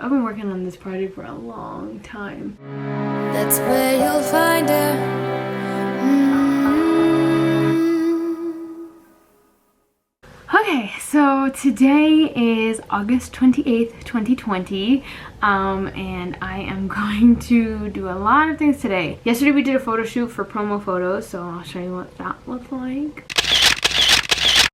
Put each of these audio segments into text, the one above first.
I've been working on this project for a long time. That's where you'll find her. Okay, so today is August 28th, 2020, and I am going to do a lot of things today. Yesterday we did a photo shoot for promo photos, so I'll show you what that looked like.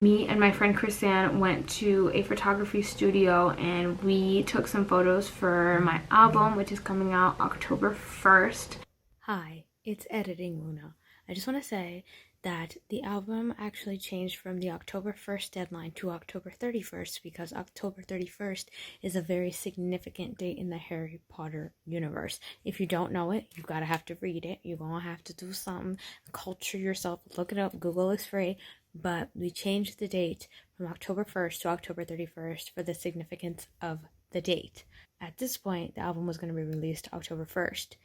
Me and my friend Chrisanne went to a photography studio and we took some photos for my album, which is coming out October 1st. Hi, it's Editing Luna. I just want to say that the album actually changed from the October 1st deadline to October 31st because October 31st is a very significant date in the Harry Potter universe. If you don't know it, you gotta have to read it. You're gonna have to do something, culture yourself, look it up, Google is free. But we changed the date from October 1st to October 31st for the significance of the date. At this point, the album was going to be released October 1st,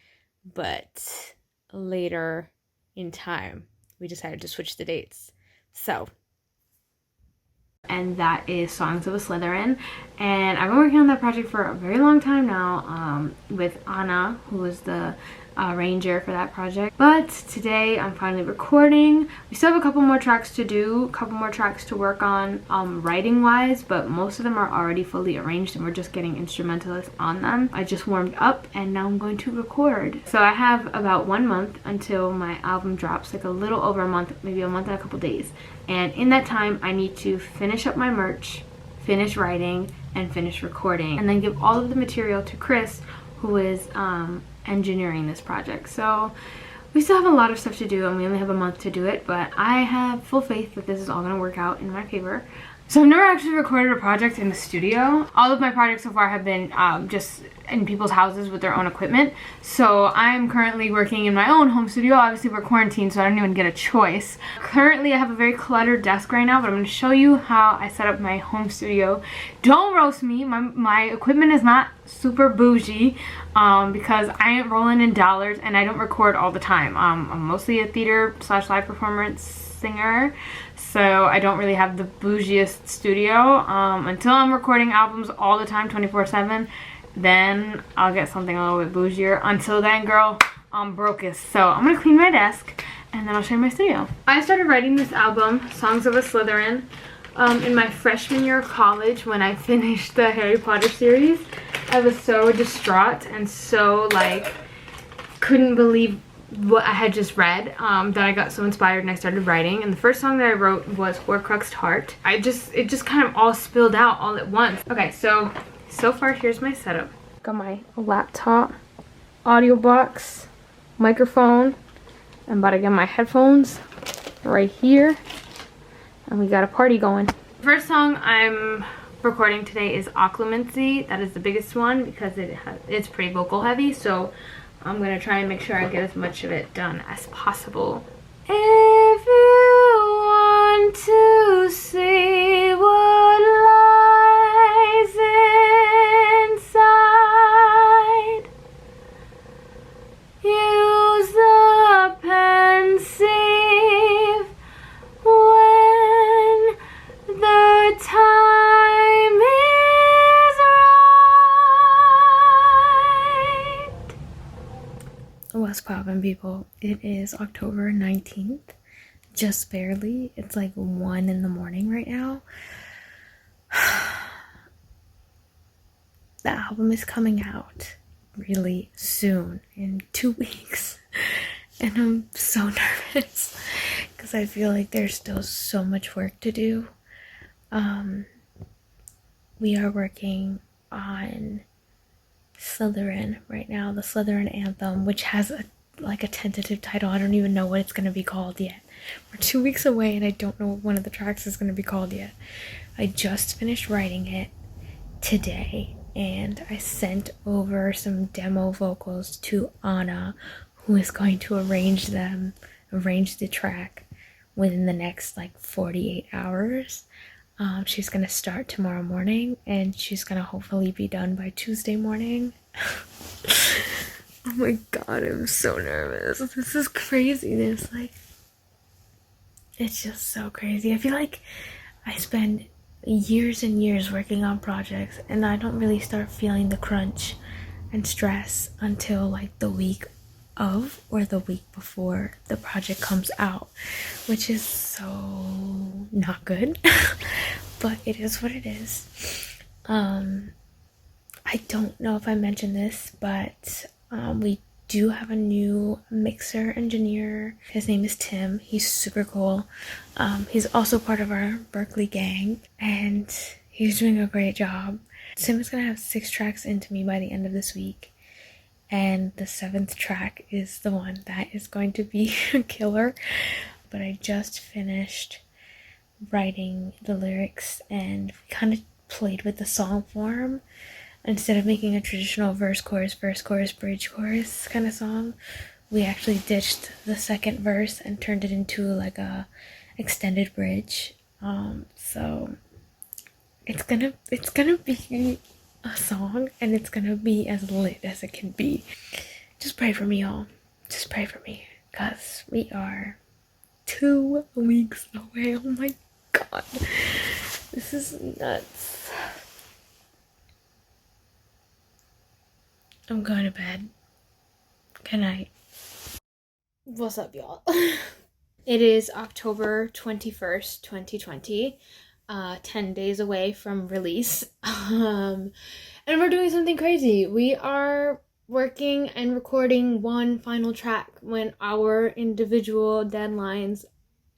but later in time, we decided to switch the dates. So, and that is Songs of a Slytherin, and I've been working on that project for a very long time now with Anna, who is the arranger for that project. But today I'm finally recording. We still have a couple more tracks to do, a couple more tracks to work on writing wise, but most of them are already fully arranged and we're just getting instrumentalists on them. I just warmed up and now I'm going to record. So I have about 1 month until my album drops, like a little over a month, maybe a month and a couple days. And in that time I need to finish up my merch, finish writing, and finish recording, and then give all of the material to Chris, who is engineering this project. So we still have a lot of stuff to do and we only have a month to do it, but I have full faith that this is all going to work out in my favor. So I've never actually recorded a project in the studio. All of my projects so far have been just in people's houses with their own equipment. So I'm currently working in my own home studio. Obviously we're quarantined, so I don't even get a choice. Currently I have a very cluttered desk right now, but I'm going to show you how I set up my home studio. Don't roast me. My equipment is not super bougie because I ain't rolling in dollars and I don't record all the time. I'm mostly a theater / live performance singer, so I don't really have the bougiest studio. Until I'm recording albums all the time 24/7, then I'll get something a little bit bougier. Until then, girl, I'm brokest. So I'm gonna clean my desk and then I'll show you my studio. I started writing this album, Songs of a Slytherin, in my freshman year of college when I finished the Harry Potter series. I was so distraught and so like couldn't believe what I had just read that I got so inspired and I started writing. And the first song that I wrote was Horcruxed Heart. It just kind of all spilled out all at once. Okay, so far here's my setup. Got my laptop, audio box, microphone. I'm about to get my headphones right here, and we got a party going. The first song I'm recording today is Occlumency. That is the biggest one because it's pretty vocal heavy, so I'm gonna try and make sure I get as much of it done as possible. If you want to see what lies inside, use the pensieve when the time is right. What's poppin', people? It is October 19th, just barely. It's like 1 in the morning right now. The album is coming out really soon, in 2 weeks, and I'm so nervous because I feel like there's still so much work to do. We are working on Slytherin right now, the Slytherin Anthem, which has a tentative title. I don't even know what it's going to be called yet. We're 2 weeks away and I don't know what one of the tracks is going to be called yet. I just finished writing it today and I sent over some demo vocals to Anna, who is going to arrange the track within the next 48 hours. She's gonna start tomorrow morning and she's gonna hopefully be done by Tuesday morning. Oh my god, I'm so nervous. This is craziness. It's just so crazy. I feel like I spend years and years working on projects, and I don't really start feeling the crunch and stress until like the week of or the week before the project comes out, which is so not good. But it is what it is. I don't know if I mentioned this, but we do have a new mixer engineer. His name is Tim. He's super cool. He's also part of our Berkeley gang, and he's doing a great job. Tim is gonna have 6 tracks into me by the end of this week, and the 7th track is the one that is going to be a killer. But I just finished writing the lyrics, and we kind of played with the song form. Instead of making a traditional verse, chorus, bridge, chorus kind of song, we actually ditched the second verse and turned it into like a extended bridge. So it's gonna be a song, and it's gonna be as lit as it can be. Just pray for me, y'all. Just pray for me, because we are 2 weeks away. Oh my god. This is nuts. I'm going to bed. Good night. What's up, y'all? It is October 21st, 2020. 10 days away from release. And we're doing something crazy. We are working and recording one final track when our individual deadlines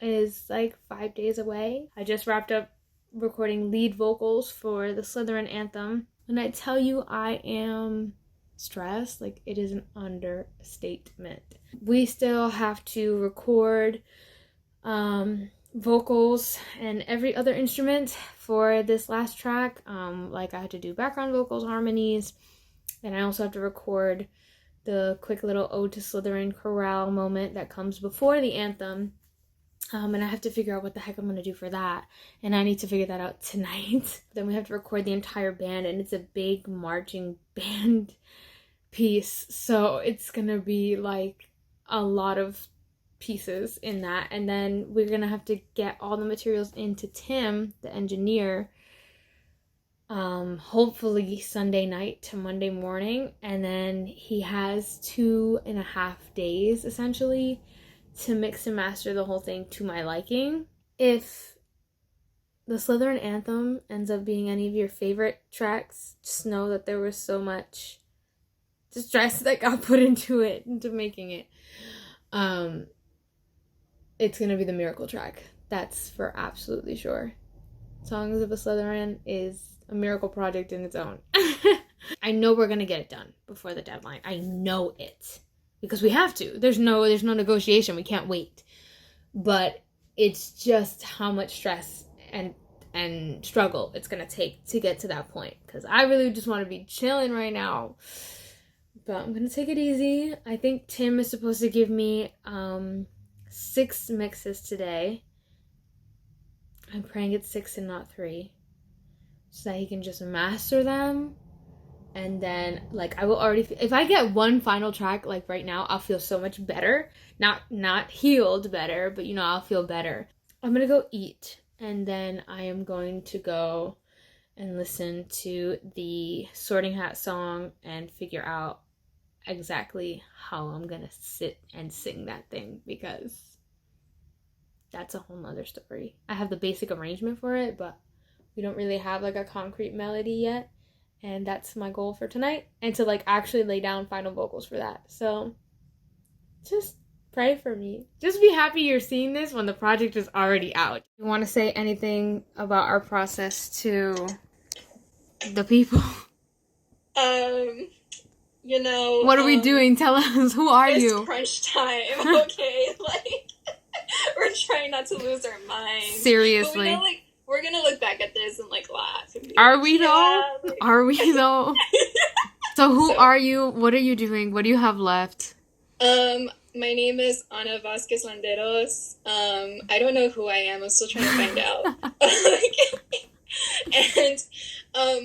is like 5 days away. I just wrapped up recording lead vocals for the Slytherin Anthem. When I tell you I am stressed, like, it is an understatement. We still have to record vocals and every other instrument for this last track. Like, I had to do background vocals, harmonies, and I also have to record the quick little ode to Slytherin chorale moment that comes before the anthem. And I have to figure out what the heck I'm going to do for that. And I need to figure that out tonight. Then we have to record the entire band, and it's a big marching band piece. So it's going to be like a lot of pieces in that. And then we're going to have to get all the materials into Tim, the engineer, hopefully Sunday night to Monday morning. And then he has 2.5 days essentially to mix and master the whole thing to my liking. If the Slytherin Anthem ends up being any of your favorite tracks, just know that there was so much stress that got put into making it. It's gonna be the miracle track. That's for absolutely sure. Songs of a Slytherin is a miracle project in its own. I know we're gonna get it done before the deadline. I know it. Because we have to. There's no negotiation. We can't wait. But it's just how much stress and struggle it's going to take to get to that point. Because I really just want to be chilling right now. But I'm going to take it easy. I think Tim is supposed to give me 6 mixes today. I'm praying it's 6 and not 3. So that he can just master them. And then, like, I will already, if I get one final track, like, right now, I'll feel so much better. Not healed better, but, I'll feel better. I'm gonna go eat, and then I am going to go and listen to the Sorting Hat song and figure out exactly how I'm gonna sit and sing that thing, because that's a whole nother story. I have the basic arrangement for it, but we don't really have, like, a concrete melody yet. And that's my goal for tonight. And to, like, actually lay down final vocals for that. So, just pray for me. Just be happy you're seeing this when the project is already out. You want to say anything about our process to the people? What are we doing? Tell us. Who are you? It's crunch time, okay? Like, we're trying not to lose our minds. Seriously. But we know, like, we're gonna look back at this and, like, laugh. And are we though? Like... Are we though? So who are you? What are you doing? What do you have left? My name is Ana Vasquez Landeros. I don't know who I am. I'm still trying to find out. And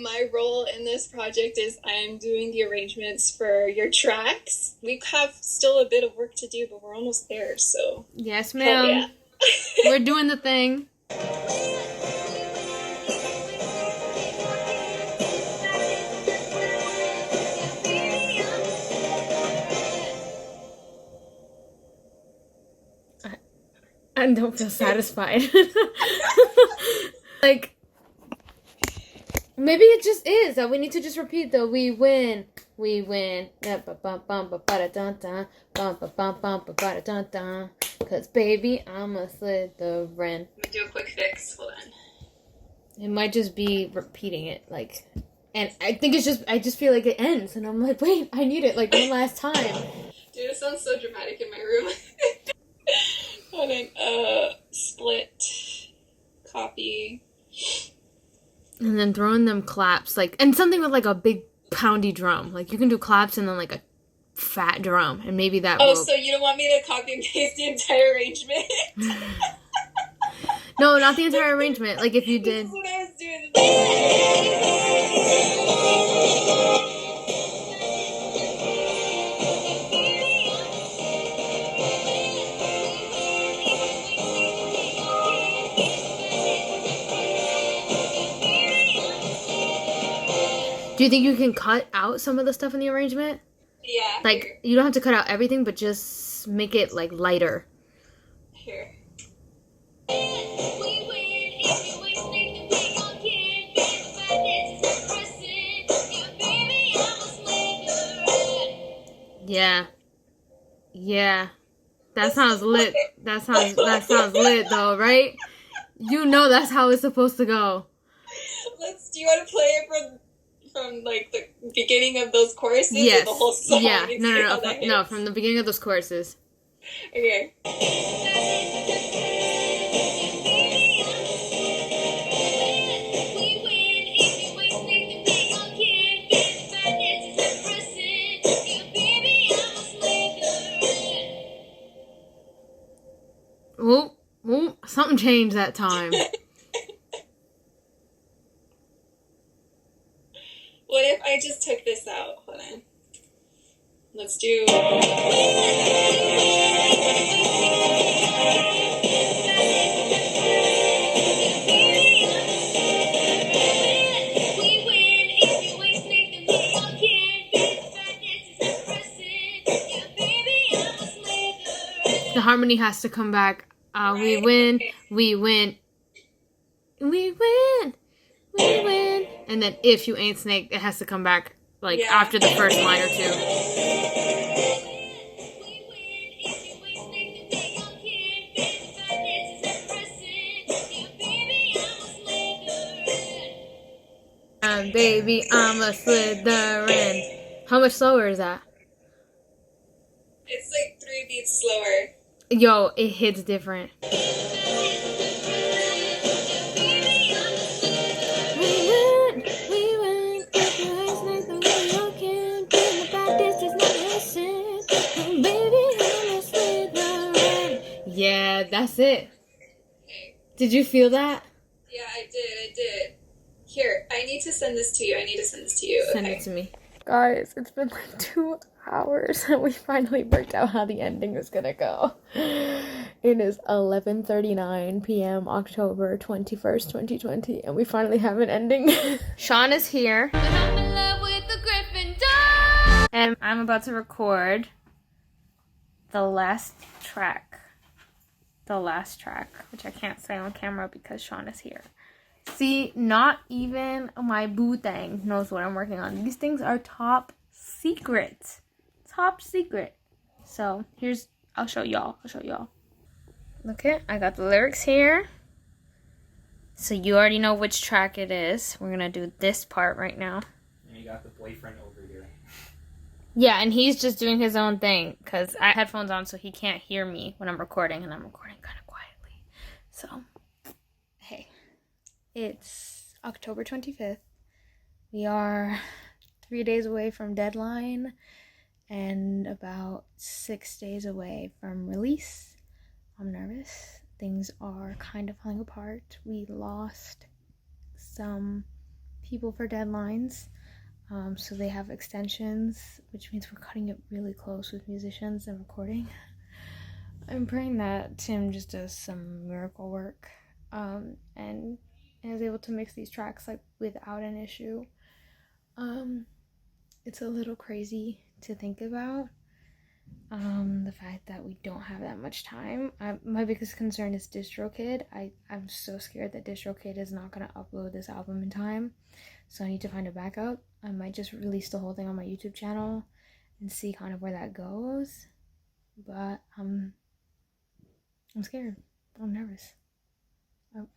my role in this project is I'm doing the arrangements for your tracks. We have still a bit of work to do, but we're almost there, so... Yes, ma'am. Yeah. We're doing the thing. I don't feel satisfied. Like, maybe it just is that we need to just repeat the we win. We win. Cause baby, I'm a Slytherin. Let me do a quick fix. Hold on. It might just be repeating it, like, and I think it's just, I just feel like it ends, and I'm like, wait, I need it, like, one last time. Dude, it sounds so dramatic in my room. Hold on. Split. Copy. And then throw in them claps, like, and something with, like, a big poundy drum. Like, you can do claps and then, like, a fat drum, and maybe that will... So you don't want me to copy and paste the entire arrangement? No, not the entire arrangement. Like, if you did... This is what I was doing. Do you think you can cut out some of the stuff in the arrangement? Yeah. Like, here. you don't have to cut out everything, but just make it, like, lighter. Here. Yeah. Yeah. That sounds lit. That sounds lit though, right? You know that's how it's supposed to go. Do you want to play it from like the beginning of those choruses Yes. or the whole song? Yeah. and No, see no, how no. that No, hits? from the beginning of those choruses. Okay. Whoop, whoop. Something changed that time. What if I just took this out? Hold on. Let's do. The harmony has to come back. We win, we win, we win, we win. And then if you ain't snake, it has to come back like after the first line or two. Baby, I'm a Slytherin. How much slower is that? It's like 3 beats slower. Yo, it hits different. Yeah, that's it. Did you feel that? Yeah, I did. Here, I need to send this to you. Send it to me. Guys, it's been like 2 hours and we finally worked out how the ending was gonna go. It is 11:39 p.m. October 21st, 2020, and we finally have an ending. Sean is here. I'm in love with the Gryffindor! And I'm about to record the last track. Which I can't say on camera because Sean is here. See, not even my boo thing knows what I'm working on. These things are top secret. Top secret. So, I'll show y'all. Okay, I got the lyrics here. So you already know which track it is. We're gonna do this part right now. And you got the boyfriend over here. Yeah, and he's just doing his own thing because I have headphones on so he can't hear me when I'm recording, and I'm recording kind of quietly. So, hey. It's October 25th. We are 3 days away from deadline and about 6 days away from release. I'm nervous. Things are kind of falling apart. We lost some people for deadlines, so they have extensions, which means we're cutting it really close with musicians and recording. I'm praying that Tim just does some miracle work and is able to mix these tracks like without an issue. It's a little crazy to think about. The fact that we don't have that much time. My biggest concern is DistroKid. I'm so scared that DistroKid is not going to upload this album in time. So I need to find a backup. I might just release the whole thing on my YouTube channel and see kind of where that goes. But I'm scared. I'm nervous.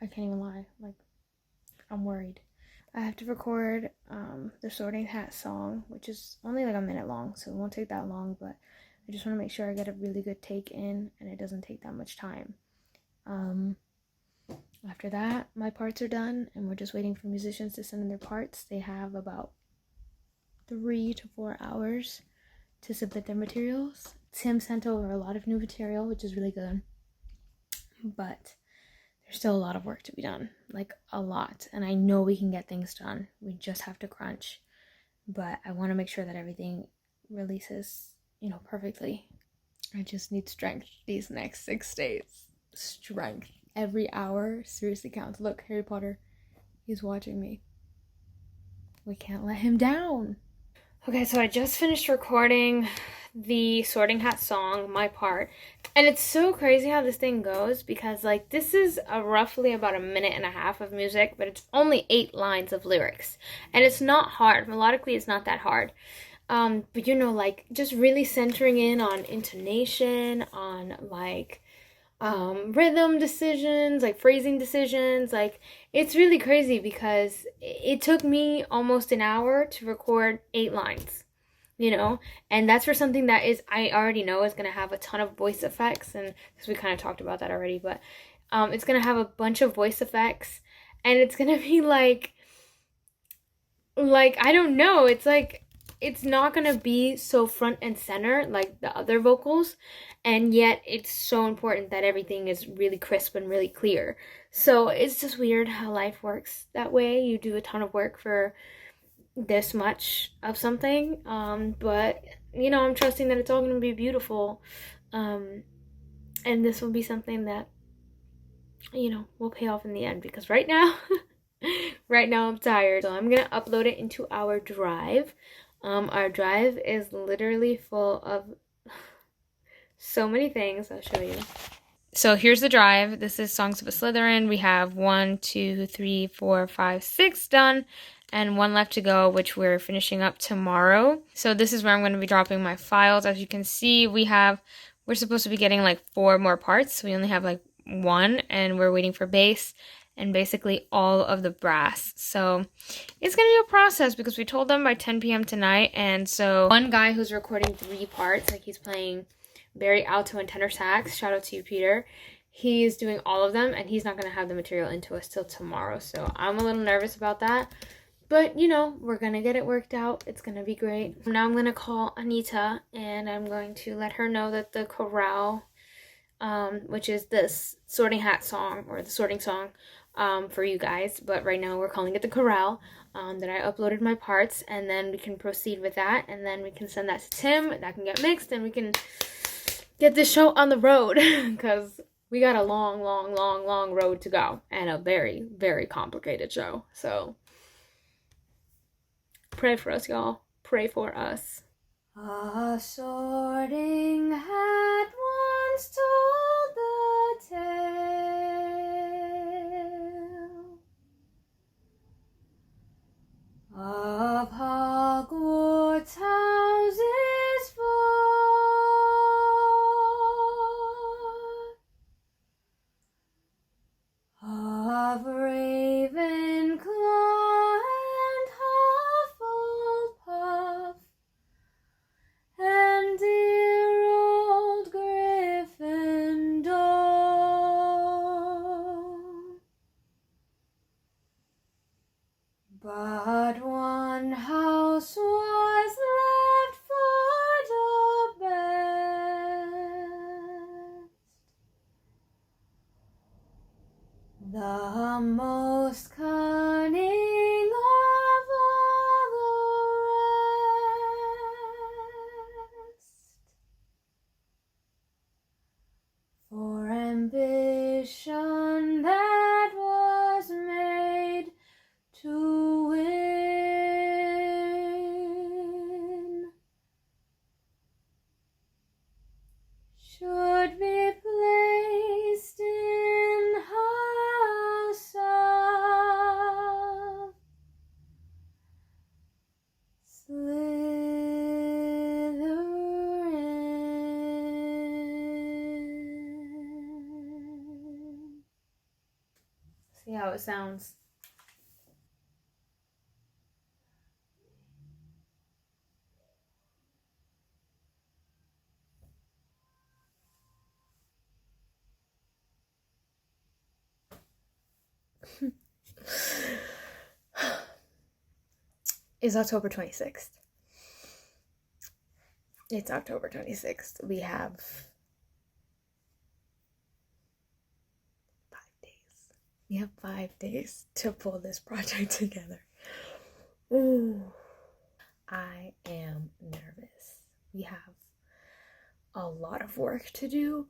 I can't even lie. Like, I'm worried. I have to record the Sorting Hat song, which is only like a minute long, so it won't take that long, but I just want to make sure I get a really good take in and it doesn't take that much time. After that, my parts are done and we're just waiting for musicians to send in their parts. They have about 3 to 4 hours to submit their materials. Tim sent over a lot of new material, which is really good, but there's still a lot of work to be done, like a lot, and I know we can get things done. We just have to crunch, but I want to make sure that everything releases, perfectly. I just need strength these next 6 days. Strength. Every hour seriously counts. Look, Harry Potter, he's watching me. We can't let him down. Okay, so I just finished recording the Sorting Hat song, my part. And it's so crazy how this thing goes because, like, this is roughly about a minute and a half of music, but it's only 8 lines of lyrics. And it's not hard. Melodically, it's not that hard. But, like, just really centering in on intonation, on, like, rhythm decisions, like, phrasing decisions. Like, it's really crazy because it took me almost an hour to record 8 lines. And that's for something that I already know is going to have a ton of voice effects, and because we kind of talked about that already, but it's going to have a bunch of voice effects, and it's going to be like, I don't know, it's like, it's not going to be so front and center like the other vocals, and yet it's so important that everything is really crisp and really clear. So it's just weird how life works that way. You do a ton of work for this much of something, but I'm trusting that it's all going to be beautiful, and this will be something that will pay off in the end, because right now I'm tired. So I'm gonna upload it into our drive. Our drive is literally full of so many things. I'll show you. So here's the drive. This is Songs of a Slytherin. We have 1, 2, 3, 4, 5, 6 done, and 1 left to go, which we're finishing up tomorrow. So this is where I'm going to be dropping my files. As you can see, we're supposed to be getting like 4 more parts. We only have like 1, and we're waiting for bass and basically all of the brass. So it's going to be a process because we told them by 10 p.m. tonight. And so one guy who's recording 3 parts, like he's playing Barry alto and tenor sax, shout out to you, Peter, he's doing all of them, and he's not going to have the material into us till tomorrow. So I'm a little nervous about that, but we're going to get it worked out. It's going to be great. Now I'm going to call Anita, and I'm going to let her know that the chorale, which is this Sorting Hat song, or the sorting song, for you guys, but right now we're calling it the chorale, that I uploaded my parts, and then we can proceed with that, and then we can send that to Tim. That can get mixed, and we can get this show on the road, because we got a long road to go, and a very, very complicated show. So pray for us, y'all. Pray for us. A sorting hat once told the tale of Hogwarts houses four, of Ravenclaw and Hufflepuff, and dear old Gryffindor. it sounds. It's October 26th. It's October 26th. We have 5 days. We have 5 days to pull this project together. Ooh. I am nervous. We have a lot of work to do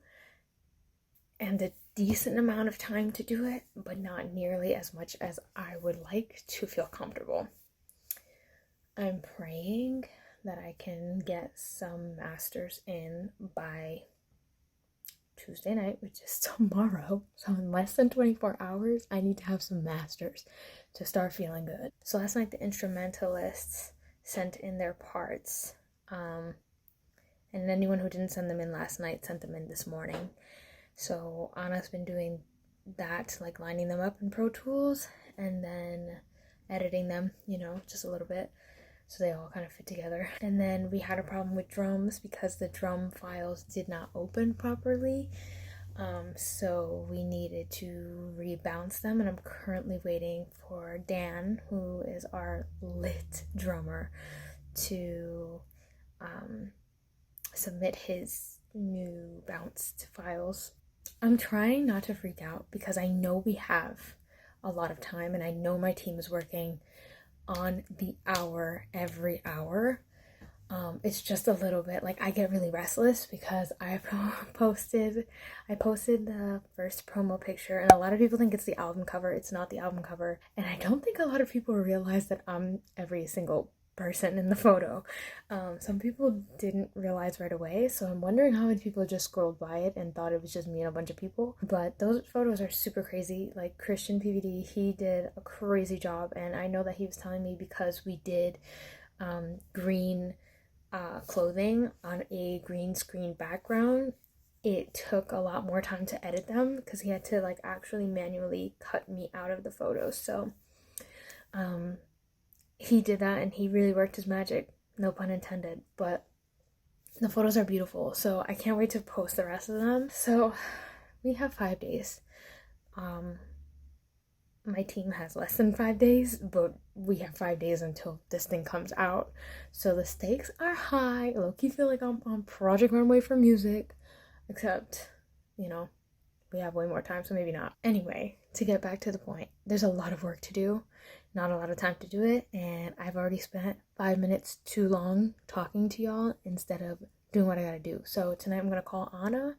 and a decent amount of time to do it, but not nearly as much as I would like to feel comfortable. I'm praying that I can get some masters in by Tuesday night, which is tomorrow. So in less than 24 hours, I need to have some masters to start feeling good. So last night, the instrumentalists sent in their parts. And anyone who didn't send them in last night sent them in this morning. So Anna's been doing that, like lining them up in Pro Tools and then editing them, just a little bit, so they all kind of fit together. And then we had a problem with drums because the drum files did not open properly. So we needed to rebounce them, and I'm currently waiting for Dan, who is our lit drummer, to submit his new bounced files. I'm trying not to freak out because I know we have a lot of time, and I know my team is working on the hour every hour. It's just a little bit like I get really restless because I posted the first promo picture, and a lot of people think it's the album cover. It's not the album cover, and I don't think a lot of people realize that I'm every single person in the photo. Some people didn't realize right away, so I'm wondering how many people just scrolled by it and thought it was just me and a bunch of people. But those photos are super crazy. Like Christian PVD, he did a crazy job, and I know that he was telling me because we did green clothing on a green screen background, it took a lot more time to edit them because he had to like actually manually cut me out of the photos. So he did that, and he really worked his magic, no pun intended. But the photos are beautiful, so I can't wait to post the rest of them. So we have 5 days. My team has less than 5 days, but we have 5 days until this thing comes out. So the stakes are high. Low-key feel like I'm on Project Runway for music, except, we have way more time, so maybe not. Anyway, to get back to the point, there's a lot of work to do, not a lot of time to do it, and I've already spent 5 minutes too long talking to y'all instead of doing what I gotta do. So tonight I'm gonna call Anna.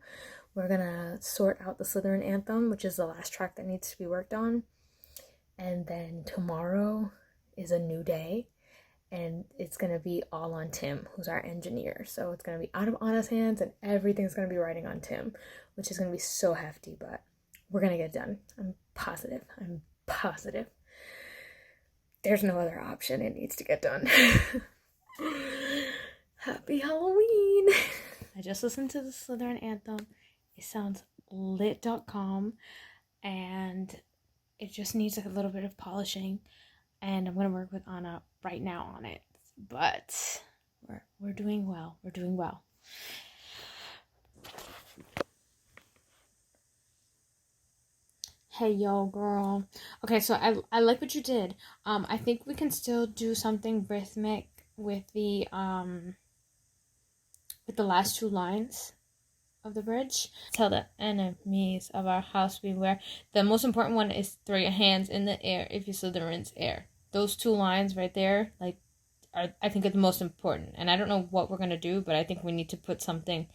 We're gonna sort out the Slytherin Anthem, which is the last track that needs to be worked on. And then tomorrow is a new day, and it's gonna be all on Tim, who's our engineer. So it's gonna be out of Anna's hands, and everything's gonna be riding on Tim, which is gonna be so hefty, but we're gonna get it done. I'm positive. There's no other option. It needs to get done. Happy Halloween! I just listened to the Slytherin Anthem. It sounds lit.com, and it just needs a little bit of polishing, and I'm gonna work with Anna right now on it. But we're doing well. We're doing well. Hey yo, girl. Okay, so I like what you did. I think we can still do something rhythmic with the last 2 lines of the bridge. Tell the enemies of our house beware. The most important one is throw your hands in the air if you Slytherin's air. Those 2 lines right there, I think are the most important. And I don't know what we're gonna do, but I think we need to put something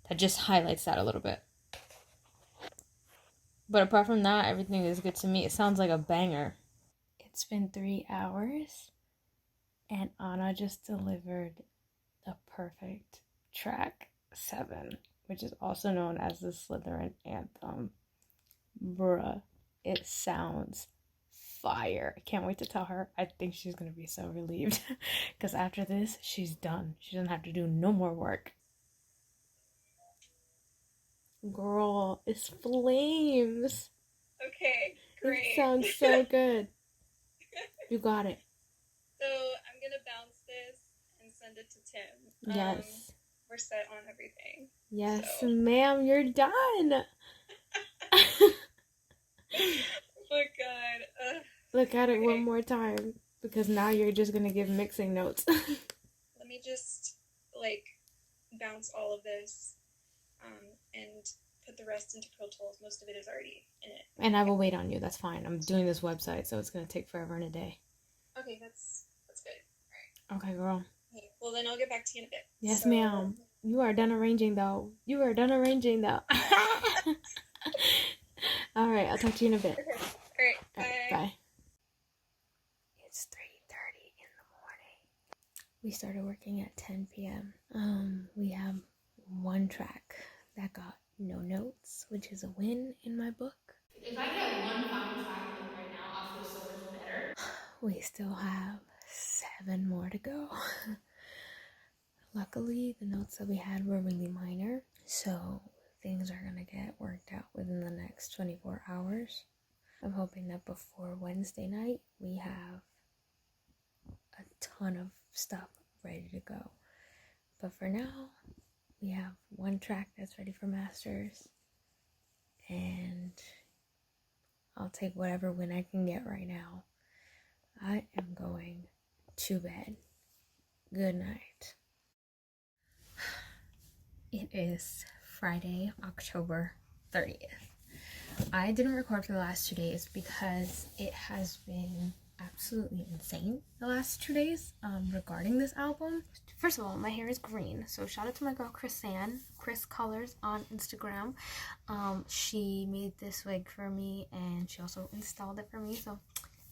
that just highlights that a little bit. But apart from that, everything is good to me. It sounds like a banger. It's been 3 hours, and Anna just delivered the perfect track 7, which is also known as the Slytherin Anthem. Bruh, it sounds fire. I can't wait to tell her. I think she's gonna be so relieved because after this, she's done. She doesn't have to do no more work. Girl, it's flames. Okay, Great. It sounds so good. You got it. So I'm gonna bounce this and send it to Tim. Yes. We're set on everything. Yes, So. ma'am, you're done. Oh my god. Look at it Okay. one more time, because now you're just gonna give mixing notes. Let me just bounce all of this and put the rest into Pro Tools. Most of it is already in it. And I will wait on you. That's fine. I'm doing this website, so it's gonna take forever and a day. Okay, that's good. All Okay, girl. right. Okay, well then I'll get back to you in a bit. Yes, So- ma'am. You are done arranging, though. You are done arranging, though. All right, I'll talk to you in a bit. Okay. All right. Bye. All right, bye. It's 3:30 in the morning. We started working at 10 p.m. We have one track that got no notes, which is a win in my book. If I get one final track like right now, I'll feel so much better. We still have 7 more to go. Luckily, the notes that we had were really minor, so things are gonna get worked out within the next 24 hours. I'm hoping that before Wednesday night, we have a ton of stuff ready to go. But for now, we have one track that's ready for masters, and I'll take whatever win I can get right now. I am going to bed. Good night. It is Friday, October 30th. I didn't record for the last 2 days because it has been absolutely insane the last 2 days regarding this album. First of all, my hair is green, so shout out to my girl Chris Colors on Instagram. She made this wig for me, and she also installed it for me, so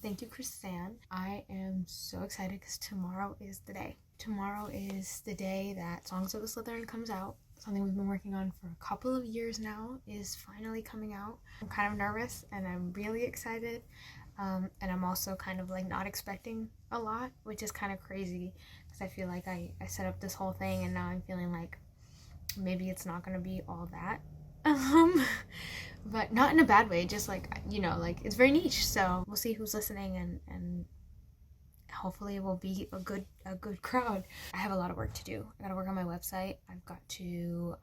thank you, Chris-San. I am so excited because tomorrow is the day. Tomorrow is the day that Songs of a Slytherin comes out. Something we've been working on for a couple of years now is finally coming out. I'm kind of nervous and I'm really excited. And I'm also kind of like not expecting a lot, which is kind of crazy because I feel like I set up this whole thing and now I'm feeling like maybe it's not going to be all that. But not in a bad way, just like, you know, like it's very niche. So we'll see who's listening and hopefully it will be a good crowd. I have a lot of work to do. I gotta work on my website. I've got to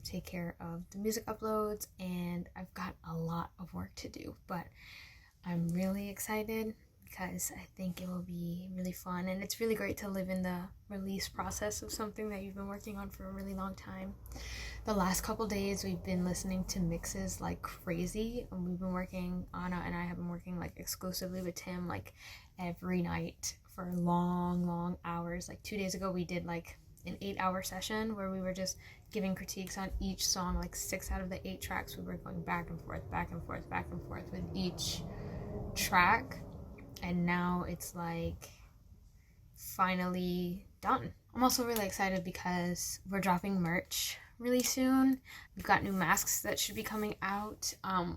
take care of the music uploads, and I've got a lot of work to do. But I'm really excited because I think it will be really fun, and it's really great to live in the release process of something that you've been working on for a really long time. The last couple days we've been listening to mixes like crazy, and we've been working, Anna and I have been working like exclusively with Tim like every night for long hours. Like 2 days ago we did like an 8-hour session where we were just giving critiques on each song. Like 6 out of the 8 tracks we were going back and forth with each track, and now it's like finally done. I'm also really excited because we're dropping merch really soon. We've got new masks that should be coming out.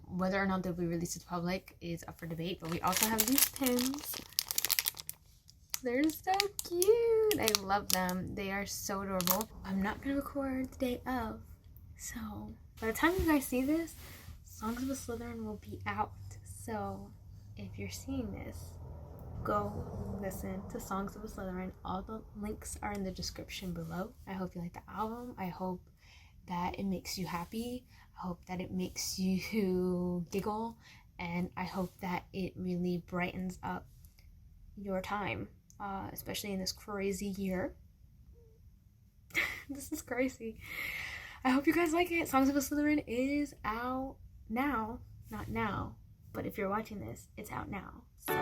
Whether or not they'll be released to the public is up for debate, but we also have these pins. They're so cute. I love them. They are so adorable. I'm not gonna record the day of, so by the time you guys see this, Songs of a Slytherin will be out. So if you're seeing this, go listen to Songs of a Slytherin. All the links are in the description below. I hope you like the album. I hope that it makes you happy. I hope that it makes you giggle, and I hope that it really brightens up your time, especially in this crazy year. This is crazy. I hope you guys like it. Songs of a Slytherin is out now. Not now, but if you're watching this, it's out now. So